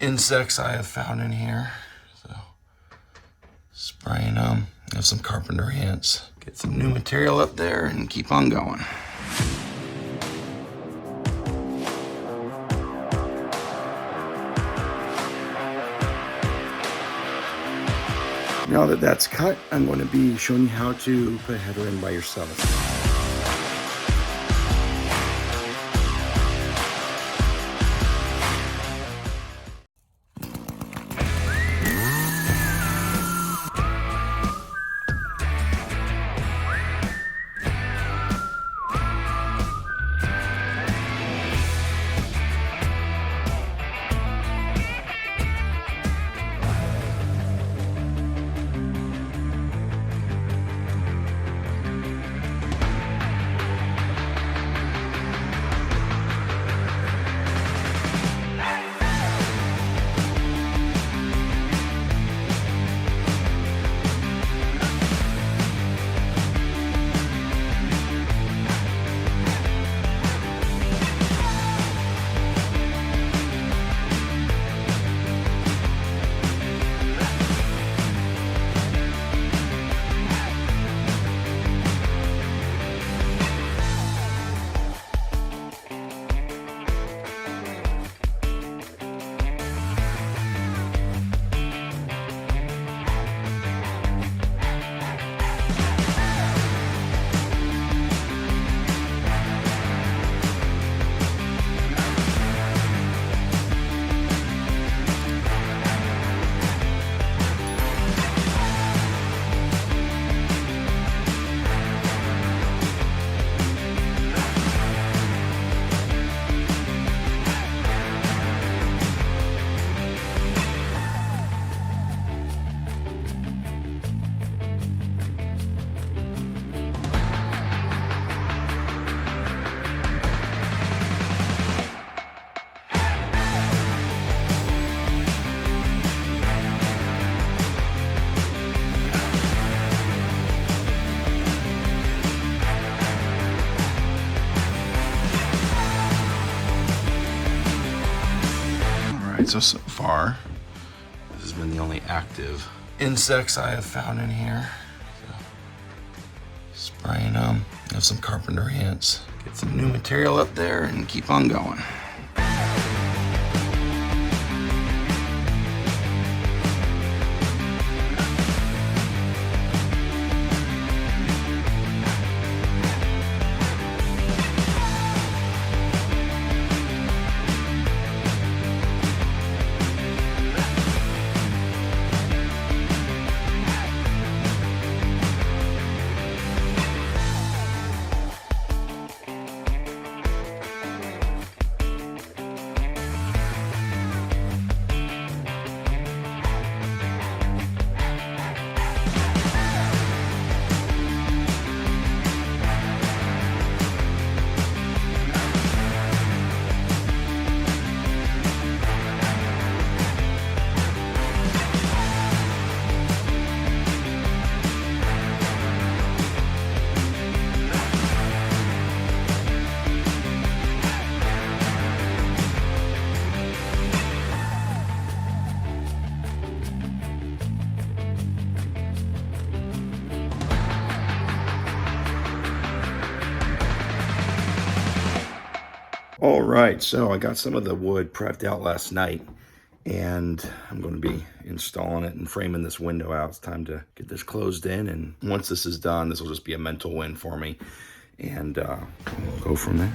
insects I have found in here. So spraying them. I have some carpenter ants. Get some new material up there and keep on going. Now that that's cut, I'm going to be showing you how to put a header in by yourself. So far, this has been the only active insects I have found in here. So, spraying them. I have some carpenter ants. Get some new material up there and keep on going. All right, so I got some of the wood prepped out last night, and I'm going to be installing it and framing this window out. It's time to get this closed in, and once this is done, this will just be a mental win for me, and we'll go from there.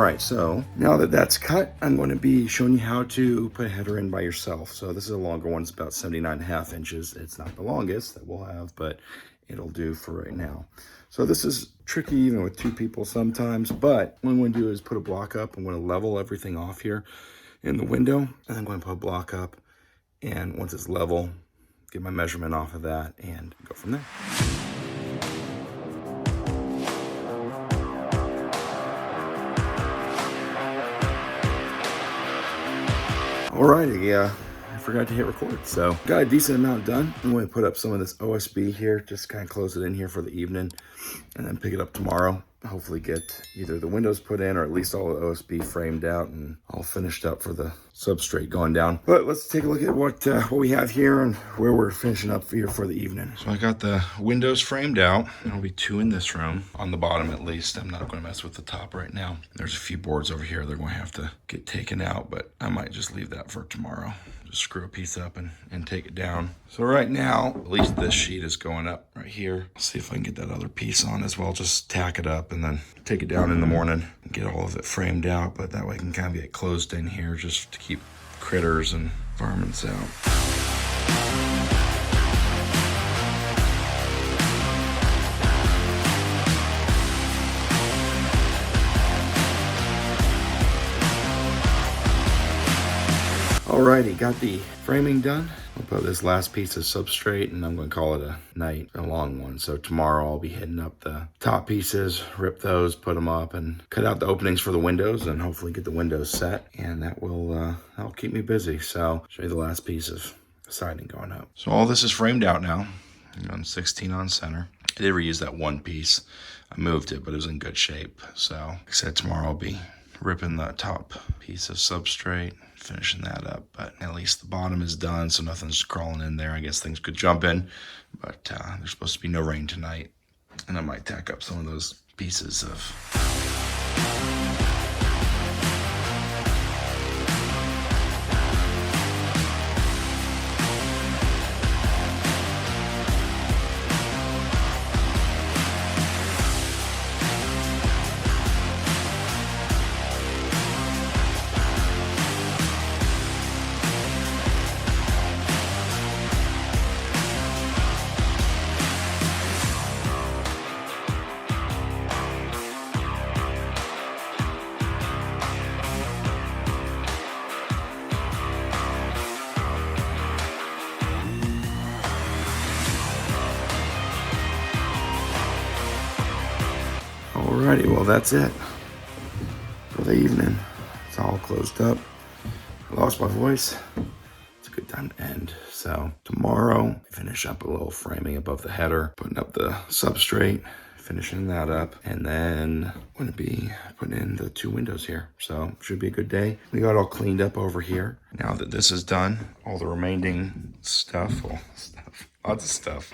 right, so now that that's cut, I'm going to be showing you how to put a header in by yourself. So this is a longer one. It's about 79.5 inches. It's not the longest that we'll have, but it'll do for right now. So this is tricky even with 2 people sometimes, but what I'm going to do is put a block up. I'm going to level everything off here in the window, and I'm going to put a block up, and once it's level, get my measurement off of that and go from there. Alrighty, yeah, I forgot to hit record, so got a decent amount done. I'm going to put up some of this OSB here, just kind of close it in here for the evening, and then pick it up tomorrow. Hopefully get either the windows put in or at least all the OSB framed out and all finished up for the substrate going down. But let's take a look at what we have here and where we're finishing up here for the evening. So I got the windows framed out. There'll be 2 in this room, on the bottom at least. I'm not going to mess with the top right now. There's a few boards over here they're going to have to get taken out, but I might just leave that for tomorrow. Just screw a piece up and take it down. So right now, at least this sheet is going up right here. I'll see if I can get that other piece on as well. Just tack it up and then take it down in the morning and get all of it framed out. But that way I can kind of get closed in here just to keep critters and varmints out. Alrighty, got the framing done. I'll put this last piece of substrate and I'm going to call it a night, a long one. So tomorrow I'll be hitting up the top pieces, rip those, put them up, and cut out the openings for the windows and hopefully get the windows set. And that will that'll keep me busy. So show you the last piece of siding going up. So all this is framed out now. I'm on 16 on center. I did reuse that one piece. I moved it, but it was in good shape. So like I said, tomorrow I'll be ripping the top piece of substrate, finishing that up, but at least the bottom is done, so nothing's crawling in there. I guess things could jump in, but there's supposed to be no rain tonight, and I might tack up some of those pieces of Alrighty, well that's it for the evening. It's all closed up. I lost my voice. It's a good time to end. So tomorrow, finish up a little framing above the header, putting up the substrate, finishing that up, and then I'm going to be putting in the 2 windows here. So should be a good day. We got all cleaned up over here. Now that this is done, all the remaining stuff, lots of stuff,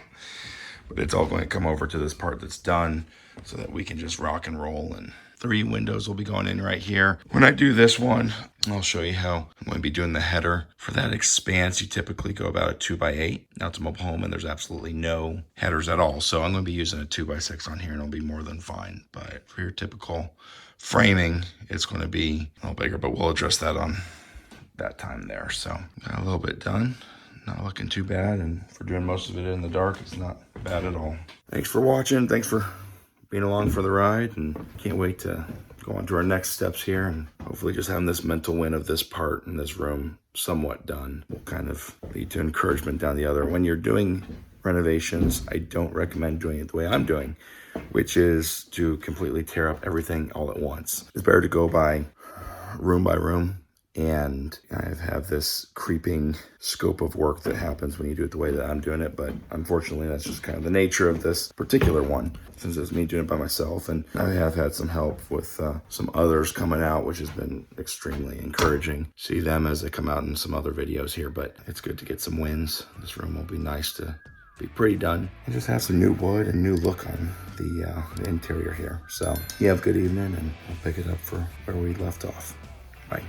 but it's all going to come over to this part that's done so that we can just rock and roll, and 3 windows will be going in right here. When I do this one, I'll show you how I'm going to be doing the header. For that expanse, you typically go about a 2x8. Now it's a mobile home and there's absolutely no headers at all. So I'm going to be using a 2x6 on here and it'll be more than fine. But for your typical framing, it's going to be a little bigger, but we'll address that on that time there. So got a little bit done. Not looking too bad, and for doing most of it in the dark, it's not bad at all. Thanks for watching. Thanks for being along for the ride, and can't wait to go on to our next steps here and hopefully just having this mental win of this part in this room somewhat done will kind of lead to encouragement down the other. When you're doing renovations, I don't recommend doing it the way I'm doing, which is to completely tear up everything all at once. It's better to go by room, and I have this creeping scope of work that happens when you do it the way that I'm doing it. But unfortunately, that's just kind of the nature of this particular one, since it's me doing it by myself. And I have had some help with some others coming out, which has been extremely encouraging. See them as they come out in some other videos here, but it's good to get some wins. This room will be nice to be pretty done and just have some new wood and new look on the interior here. So you have a good evening, and I'll pick it up for where we left off. Bye.